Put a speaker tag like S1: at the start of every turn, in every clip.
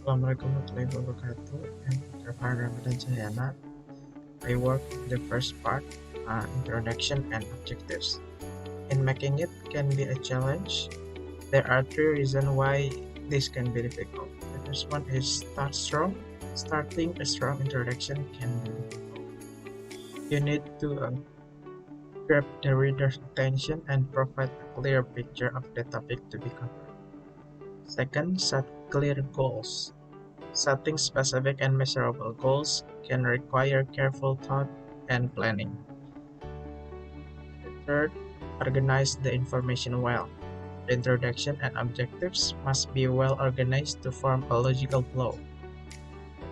S1: Assalamualaikum warahmatullahi wabarakatuh. I'm Rafael Ramadan Cahyana. I work the first part, introduction and objectives. In making it can be a challenge. There are three reasons why this can be difficult. The first one is start strong. Starting a strong introduction can be difficult. You need to grab the reader's attention and provide a clear picture of the topic to be covered. Second, set clear goals. Setting specific and measurable goals can require careful thought and planning. Third, organize the information well. The introduction and objectives must be well organized to form a logical flow.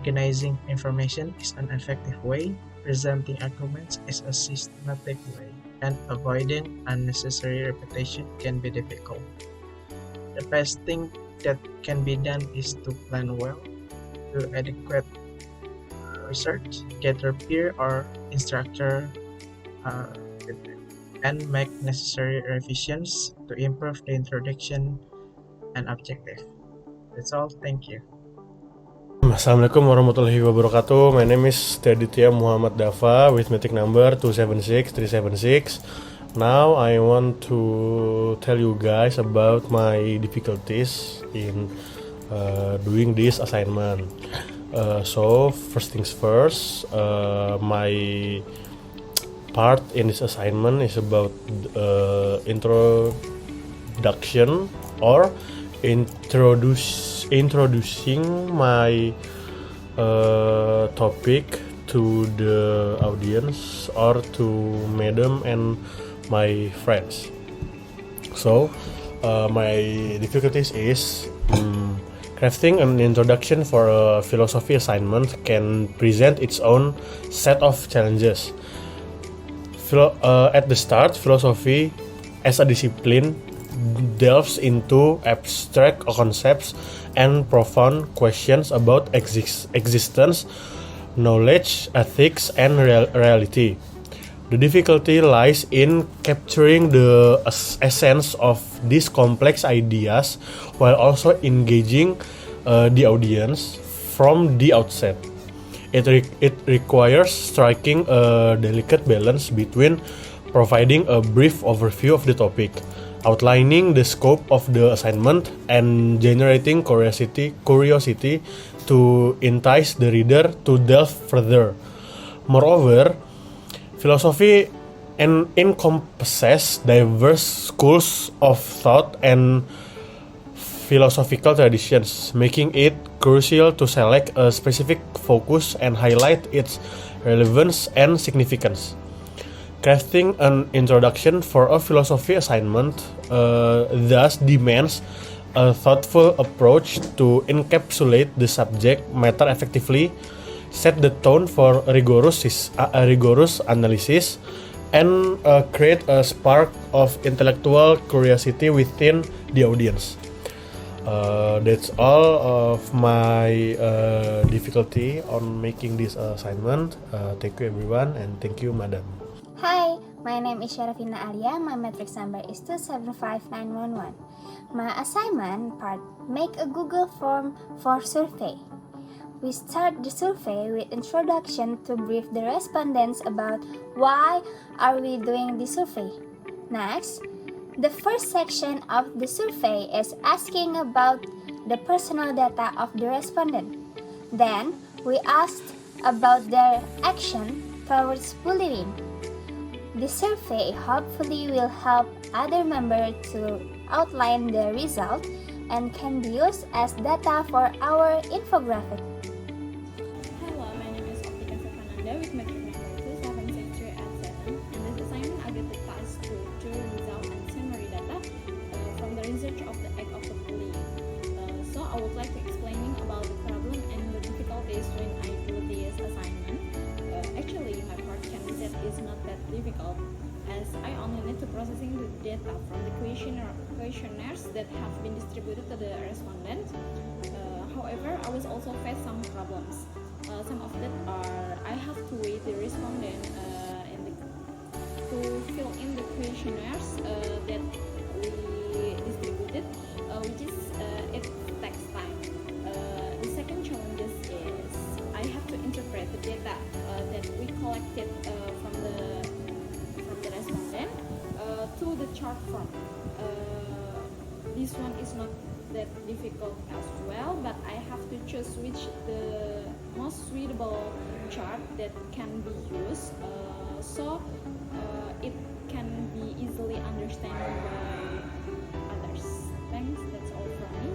S1: Organizing information is an effective way, presenting arguments is a systematic way, and avoiding unnecessary repetition can be difficult. The best thing that can be done is to plan well, do adequate research, get your peer or instructor uh, feedback, and make necessary revisions to improve the introduction and objective. That's all. Thank you.
S2: Assalamualaikum warahmatullahi wabarakatuh. My name is Teditya Muhammad Dava with metric number 276376. Now I want to tell you guys about my difficulties in doing this assignment. So first things first, my part in this assignment is about introduction or introducing my topic to the audience or to madam and my friends. So my difficulties is crafting an introduction for a philosophy assignment can present its own set of challenges. At the start, philosophy as a discipline delves into abstract concepts and profound questions about existence, knowledge, ethics, and reality. The difficulty lies in capturing the essence of these complex ideas while also engaging the audience from the outset. It requires striking a delicate balance between providing a brief overview of the topic, outlining the scope of the assignment, and generating curiosity to entice the reader to delve further. Moreover, philosophy encompasses diverse schools of thought and philosophical traditions, making it crucial to select a specific focus and highlight its relevance and significance. Crafting an introduction for a philosophy assignment thus demands a thoughtful approach to encapsulate the subject matter effectively, set the tone for rigorous analysis, and create a spark of intellectual curiosity within the audience. That's all of my difficulty on making this assignment. Thank you everyone, and thank you madam.
S3: Hi, my name is Sharafina Alia. My matrix number is 275911. My assignment part, make a Google form for survey. We start the survey with introduction to brief the respondents about why are we doing the survey. Next, the first section of the survey is asking about the personal data of the respondent. Then, we asked about their action towards bullying. The survey hopefully will help other members to outline the result and can be used as data for our infographic.
S4: Hello, my name is Optika Savananda with metric number 276387, and this assignment I get the task to draw result and summary data from the research of the act of the bullying. So I would like to explaining about the problem and the difficulties when I do this assignment. Actually, my part can be said is not that difficult, as I only need to processing the data from the questionnaires that have been distributed to the respondent. However, I will also face some problems. Some of them are I have to wait the respondent to fill in the questionnaires that we distributed, which is it takes time. The second chart from. This one is not that difficult as well, but I have to choose which the most suitable chart that can be used, so it can be easily understood by others. Thanks, that's all from me.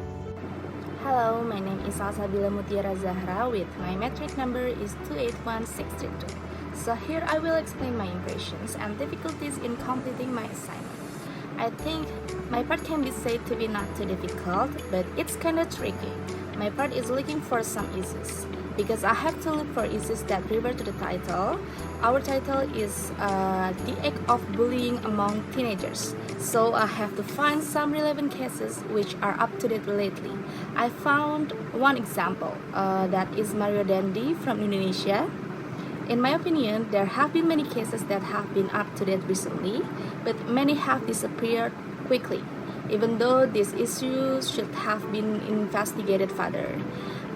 S5: Hello, my name is Salsabila Mutiara Zahra with my metric number is 281632. So here I will explain my impressions and difficulties in completing my assignment. I think my part can be said to be not too difficult, but it's kinda tricky. My part is looking for some issues, because I have to look for issues that refer to the title. Our title is The Act of Bullying Among Teenagers, so I have to find some relevant cases which are up to date lately. I found one example, that is Mario Dandi from Indonesia. In my opinion, there have been many cases that have been up to date recently, but many have disappeared quickly, even though these issues should have been investigated further.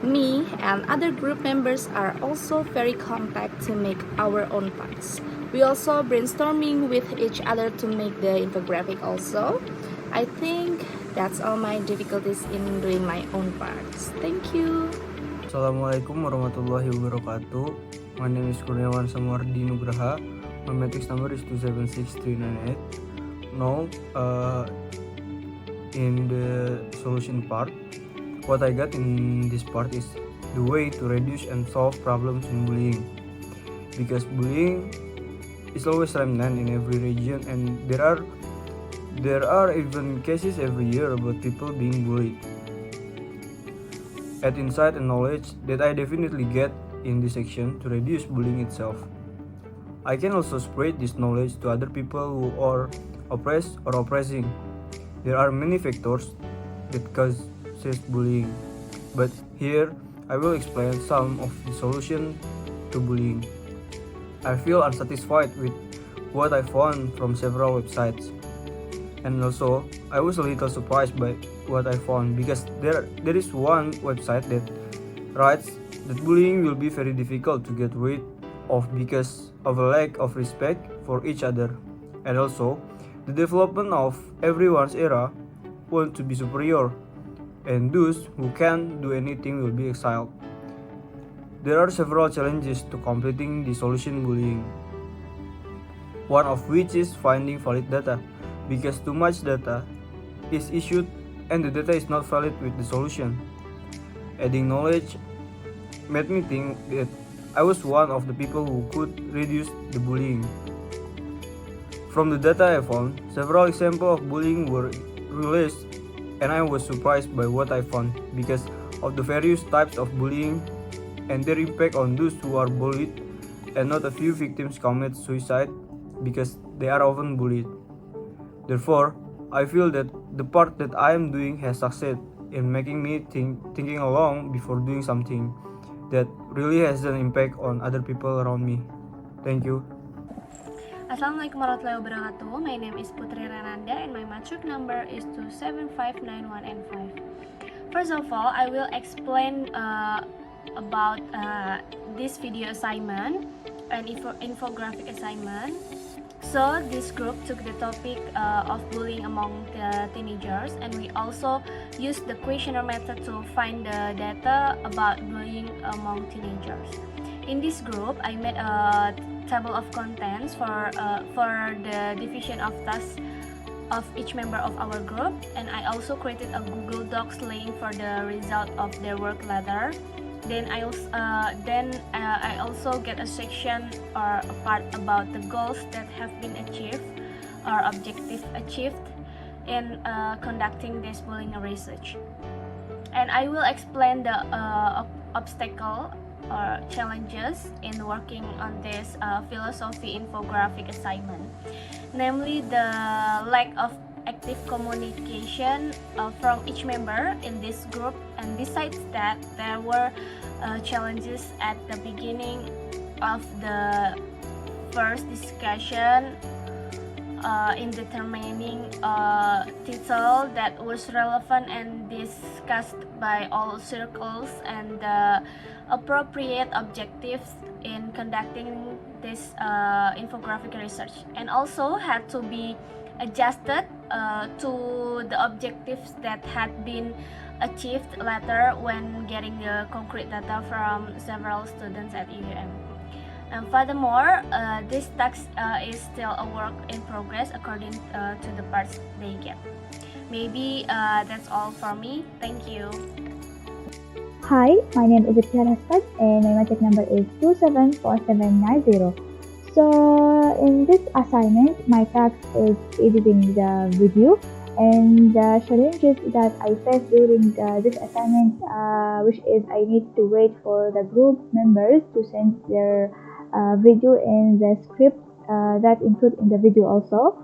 S5: Me and other group members are also very compact to make our own parts. We also brainstorming with each other to make the infographic also. I think that's all my difficulties in doing my own parts. Thank you.
S6: Assalamualaikum warahmatullahi wabarakatuh. My name is Kurniawan Samardi Nugraha. My matrix number is 276398. Now, in the solution part, what I got in this part is the way to reduce and solve problems in bullying. Because bullying is always remnant in every region, and there are even cases every year about people being bullied. Add insight and knowledge that I definitely get in this section to reduce bullying itself. I can also spread this knowledge to other people who are oppressed or oppressing. There are many factors that cause bullying, but here I will explain some of the solution to bullying. I feel unsatisfied with what I found from several websites, and also I was a little surprised by what I found, because there is one website that writes that bullying will be very difficult to get rid of because of a lack of respect for each other, and also the development of everyone's era want to be superior, and those who can't do anything will be exiled. There are several challenges to completing the solution bullying, one of which is finding valid data, because too much data is issued and the data is not valid with the solution. Adding knowledge made me think that I was one of the people who could reduce the bullying. From the data I found, several examples of bullying were released, and I was surprised by what I found because of the various types of bullying and their impact on those who are bullied, and not a few victims commit suicide because they are often bullied. Therefore, I feel that the part that I am doing has succeeded in making me thinking along before doing something that really has an impact on other people around me. Thank you.
S5: Assalamualaikum warahmatullahi wabarakatuh. My name is Putri Renanda and my matric number is 27591 and 5. First of all, I will explain about this video assignment and infographic assignment. So this group took the topic of bullying among the teenagers, and we also used the questionnaire method to find the data about bullying among teenagers. In this group, I made a table of contents for the division of tasks of each member of our group, and I also created a Google Docs link for the result of their work later. Then I also get a section or a part about the goals that have been achieved or objectives achieved in conducting this bullying research. And I will explain the obstacle or challenges in working on this philosophy infographic assignment, namely the lack of active communication from each member in this group, and besides that, there were challenges at the beginning of the first discussion in determining a title that was relevant and discussed by all circles, and the appropriate objectives in conducting this infographic research, and also had to be adjusted to the objectives that had been achieved later when getting the concrete data from several students at UUM. And furthermore, this task is still a work in progress according to the parts they get. Maybe that's all for me. Thank you.
S7: Hi, my name is Ikhtiyar Hassan and my matric number is 274790. So in this assignment, my task is editing the video, and the challenges that I faced during this assignment, which is I need to wait for the group members to send their video and the script that include in the video also.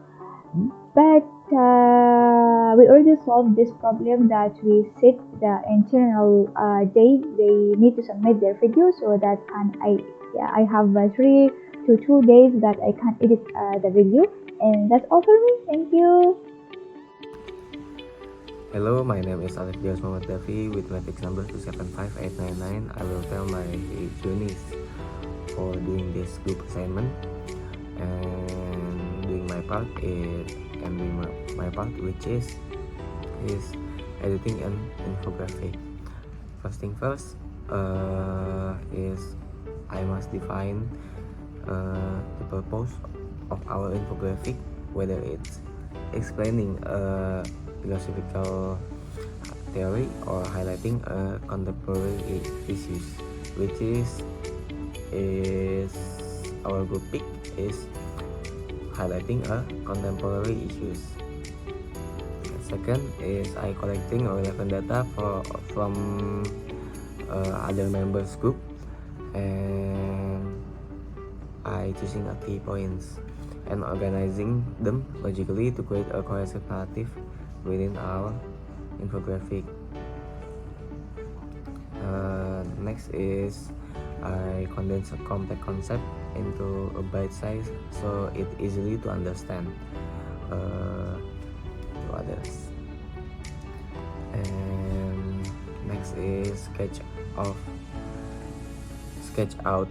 S7: But we already solved this problem that we set the internal day they need to submit their video, so that I have 3 to 2 days that I can edit the video, and that's all for me. Thank you.
S8: Hello, my name is Alif Dias Muhammad Davi with matrix number 275899. I will tell my journeys for doing this group assignment and doing my part my part, which is editing an infographic. First thing first is I must define the purpose of our infographic, whether it's explaining a philosophical theory or highlighting a contemporary issues, which is our group pick is highlighting a contemporary issues. Second is I collecting relevant data from other members group, and I choosing a key points and organizing them logically to create a cohesive narrative within our infographic. Next is I condense a complex concept into a bite size so it easily to understand to others. And next is sketch out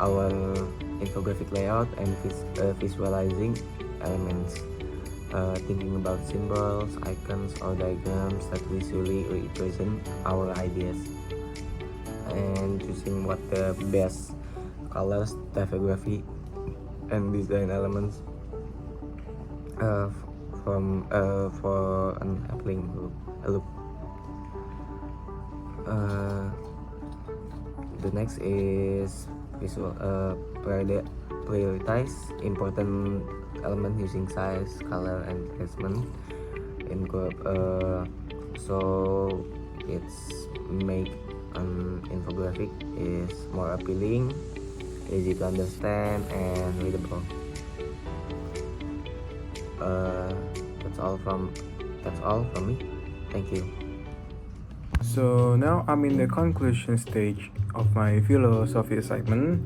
S8: our infographic layout and visualizing elements, thinking about symbols, icons, or diagrams that visually represent our ideas, and choosing what the best colors, typography, and design elements for an appealing look. The next is prioritize important element using size, color, and placement in group, so it's make an infographic is more appealing, easy to understand, and readable. That's all from me. Thank you.
S6: So now I'm in the conclusion stage of my philosophy assignment,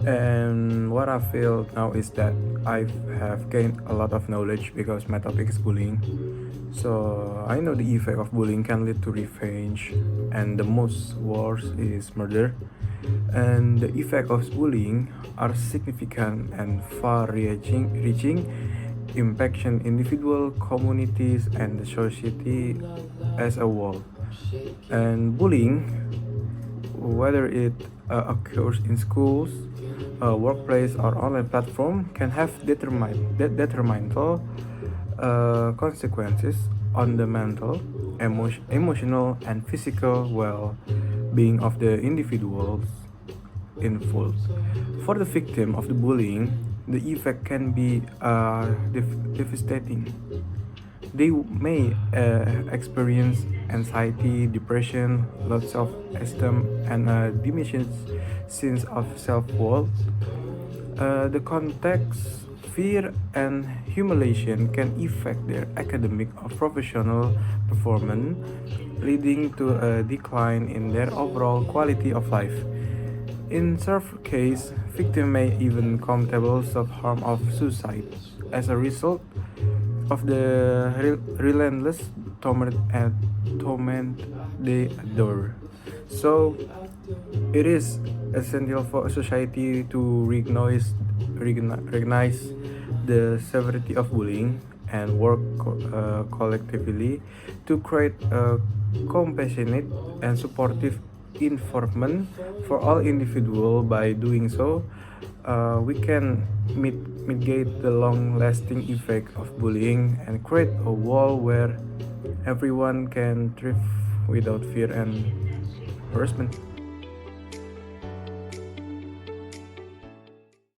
S6: and what I feel now is that I have gained a lot of knowledge because my topic is bullying. So I know the effect of bullying can lead to revenge, and the most worst is murder. And the effect of bullying are significant and far-reaching, impacting individual communities and the society as a whole. And bullying, whether it occurs in schools, workplace, or online platform, can have detrimental consequences on the mental, emotional, and physical well-being of the individuals involved. For the victim of the bullying, the effect can be devastating. They may experience anxiety, depression, low self-esteem, and a diminished sense of self-worth. The context, fear, and humiliation can affect their academic or professional performance, leading to a decline in their overall quality of life. In some cases, victims may even come to self-harm or suicide as a result of the relentless torment they endure. So, it is essential for society to recognize
S9: the severity of bullying and work collectively to create a compassionate and supportive environment for all individuals. By doing so, we can mitigate the long-lasting effect of bullying and create a world where everyone can thrive without fear and harassment.